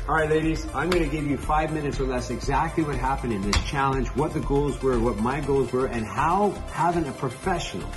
All right, ladies, I'm going to give you 5 minutes or less exactly what happened in this challenge, what the goals were, what my goals were, and how having a professional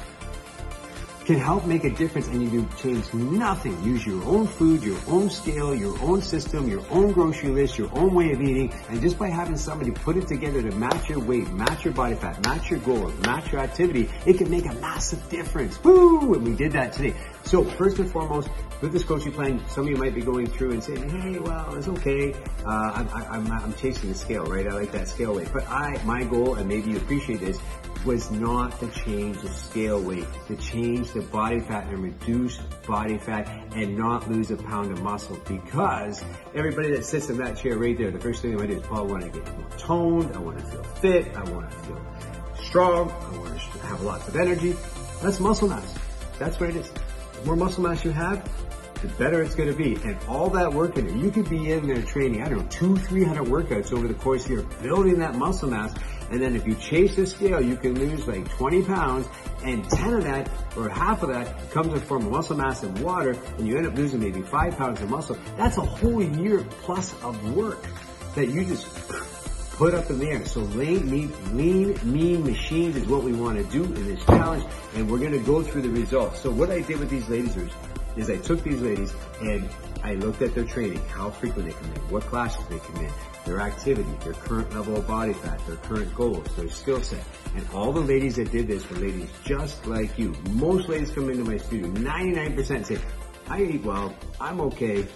can help make a difference, and you do change nothing. Use your own food, your own scale, your own system, your own grocery list, your own way of eating, and just by having somebody put it together to match your weight, match your body fat, match your goals, match your activity, it can make a massive difference. Woo! And we did that today. So first and foremost, with this coaching plan, some of you might be going through and saying, hey, well, it's okay. I'm chasing the scale, right? I like that scale weight. But my goal, and maybe you appreciate this, was not to change the scale weight, to change the body fat and reduce body fat and not lose a pound of muscle, because everybody that sits in that chair right there, the first thing they might do is, Paul, I want to get more toned, I want to feel fit, I want to feel strong, I want to have lots of energy. That's muscle mass. That's what it is. The more muscle mass you have, the better it's going to be. And all that work in it, you could be in there training, I don't know, 200-300 workouts over the course of the year, building that muscle mass. And then if you chase the scale, you can lose like 20 pounds, and 10 of that, or half of that, comes in the form of muscle mass and water, and you end up losing maybe 5 pounds of muscle. That's a whole year plus of work that you just put up in the air. So lean, mean machines is what we want to do in this challenge, and we're going to go through the results. So what I did with these ladies is I took these ladies and I looked at their training, how frequent they come in, what classes they come in, their activity, their current level of body fat, their current goals, their skill set. And all the ladies that did this were ladies just like you. Most ladies come into my studio, 99% say, I eat well, I'm okay,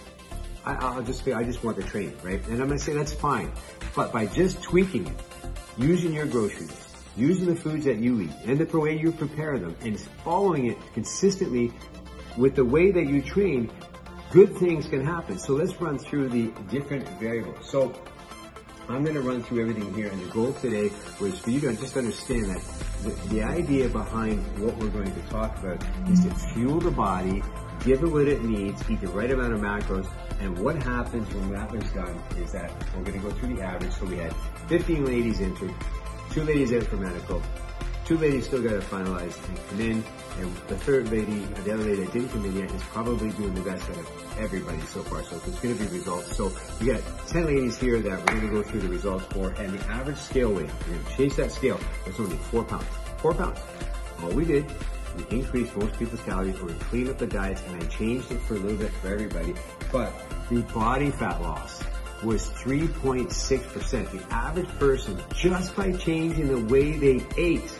I just want the training, right? And I'm gonna say that's fine. But by just tweaking it, using your groceries, using the foods that you eat, and the way you prepare them, and following it consistently with the way that you train, good things can happen. So let's run through the different variables. So I'm going to run through everything here, and the goal today was for you to just understand that the idea behind what we're going to talk about is to fuel the body, give it what it needs, eat the right amount of macros, and what happens when that was done is that we're going to go through the average. So we had 15 ladies entered, 2 ladies out for medical, 2 ladies still got to finalize and come in, and the third lady, the other lady that didn't come in yet, is probably doing the best out of everybody so far. So it's going to be results. So we got 10 ladies here that we're going to go through the results for, and the average scale weight, we're going to chase that scale, it's only 4 pounds. 4 pounds. All we did, we increased most people's calories, or we cleaned up the diets, and I changed it for a little bit for everybody. But the body fat loss was 3.6%. The average person, just by changing the way they ate,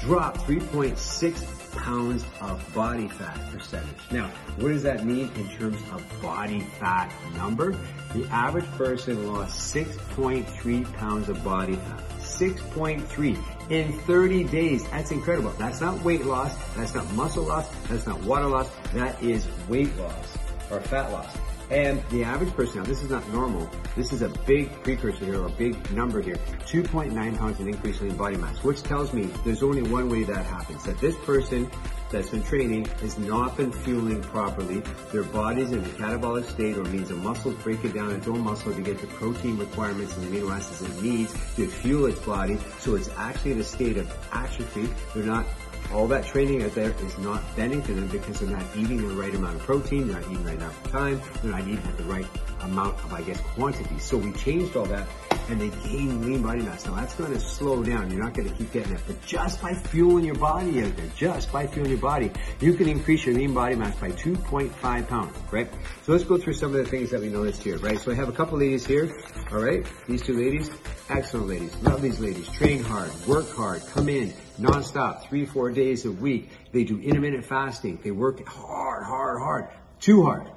dropped 3.6 pounds of body fat percentage. Now, what does that mean in terms of body fat number? The average person lost 6.3 pounds of body fat. 6.3 in 30 days. That's incredible. That's not weight loss. That's not muscle loss. That's not water loss. That is weight loss or fat loss. And the average person, now this is not normal, this is a big precursor here, or a big number here, 2.9 pounds in increase in body mass, which tells me there's only one way that happens, that this person that's been training has not been fueling properly. Their body's in a catabolic state, or means the muscles break it down its own muscle to get the protein requirements and the amino acids it needs to fuel its body. So it's actually in a state of atrophy. They're not, all that training out there is not benefiting them because they're not eating the right amount of protein, they're not eating the right amount of time, they're not eating the right amount of, quantity. So we changed all that, and they gain lean body mass. Now that's going to slow down. You're not going to keep getting it. But just by fueling your body out there, just by fueling your body, you can increase your lean body mass by 2.5 pounds, right? So let's go through some of the things that we noticed here, right? So I have a couple ladies here, all right? These 2 ladies, excellent ladies. Love these ladies. Train hard, work hard, come in non-stop, 3-4 days a week. They do intermittent fasting. They work hard, too hard,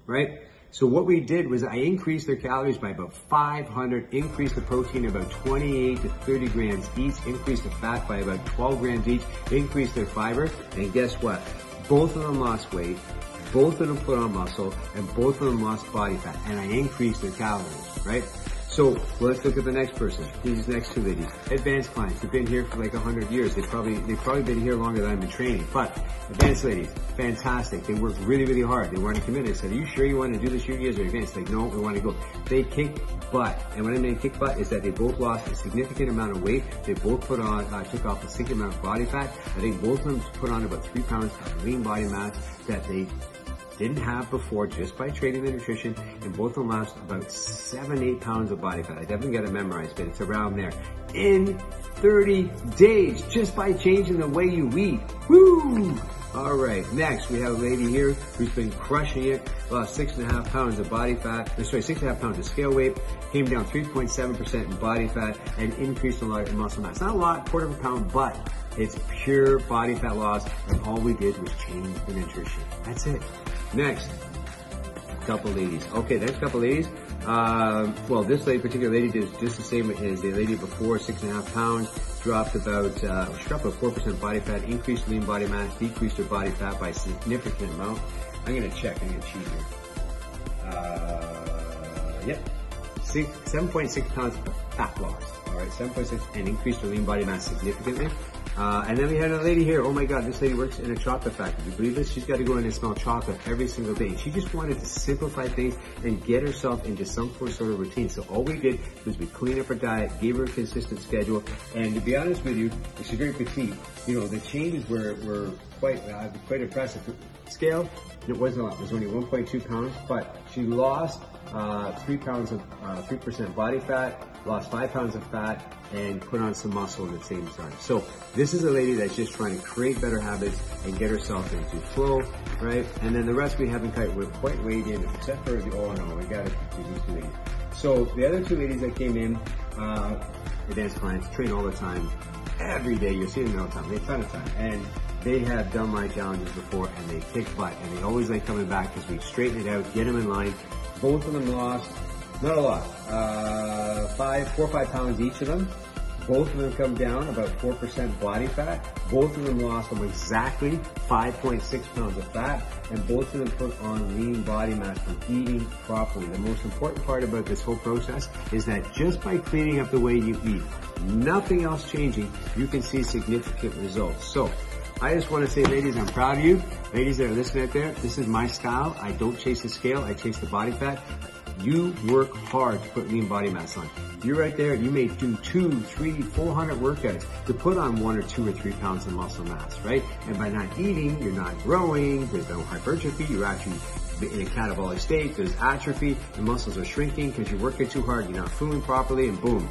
right? So what we did was I increased their calories by about 500, increased the protein about 28 to 30 grams each, increased the fat by about 12 grams each, increased their fiber, and guess what? Both of them lost weight, both of them put on muscle, and both of them lost body fat, and I increased their calories, right? So let's look at the next person. These next 2 ladies, advanced clients. They've been here for like 100 years. They've probably been here longer than I've been training. But advanced ladies, fantastic. They work really hard. They weren't committed. I said, are you sure you want to do this? You guys are advanced. Like, no, we want to go. They kicked butt. And what I mean kick butt is that they both lost a significant amount of weight. They both took off a significant amount of body fat. I think both of them put on about 3 pounds of lean body mass that they didn't have before just by training the nutrition, and both of them lost about 7-8 pounds of body fat. I definitely got to memorize, but it's around there. In 30 days, just by changing the way you eat. Woo! All right, next we have a lady here who's been crushing it, lost 6.5 pounds of body fat, 6.5 pounds of scale weight, came down 3.7% in body fat, and increased a lot in muscle mass. Not a lot, quarter of a pound, but it's pure body fat loss, and all we did was change the nutrition. That's it. Next, couple ladies. Okay, next couple ladies. Well, this particular lady did just the same as the lady before, 6.5 pounds, dropped about 4% body fat, increased lean body mass, decreased her body fat by a significant amount. I'm gonna check, I'm gonna cheat here. Yep, 7.6 pounds of fat loss. All right, 7.6, and increased her lean body mass significantly. And then we had a lady here. Oh my God, this lady works in a chocolate factory. Do you believe this? She's got to go in and smell chocolate every single day. She just wanted to simplify things and get herself into some sort of routine. So all we did was we cleaned up her diet, gave her a consistent schedule, and to be honest with you, she's very petite. You know, the changes were quite impressive. Scale, it wasn't a lot. It was only 1.2 pounds, but she lost 3 pounds of 3% body fat, lost 5 pounds of fat, and put on some muscle at the same time. So this is a lady that's just trying to create better habits and get herself into flow, right? And then the rest we haven't quite weighed in, except for the, oh no, we got to do these two ladies. So the other two ladies that came in, advanced clients, train all the time, every day. You're seeing them all the time. They have a ton of time. And they have done my challenges before, and they kick butt, and they always like coming back because we straighten it out, get them in line. Both of them lost, not a lot, 4 or 5 pounds each of them. Both of them come down about 4% body fat. Both of them lost exactly 5.6 pounds of fat, and both of them put on lean body mass from eating properly. The most important part about this whole process is that just by cleaning up the way you eat, nothing else changing, you can see significant results. So I just want to say, ladies, I'm proud of you. Ladies that are listening out there, this is my style. I don't chase the scale, I chase the body fat. You work hard to put lean body mass on. You're right there, you may do 200, 300, 400 workouts to put on 1 or 2 or 3 pounds of muscle mass, right? And by not eating, you're not growing, there's no hypertrophy, you're actually in a catabolic state, there's atrophy, the muscles are shrinking because you're working too hard, you're not fueling properly, and boom.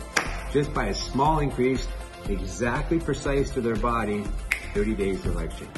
Just by a small increase, exactly precise to their body, 30 days, their life change.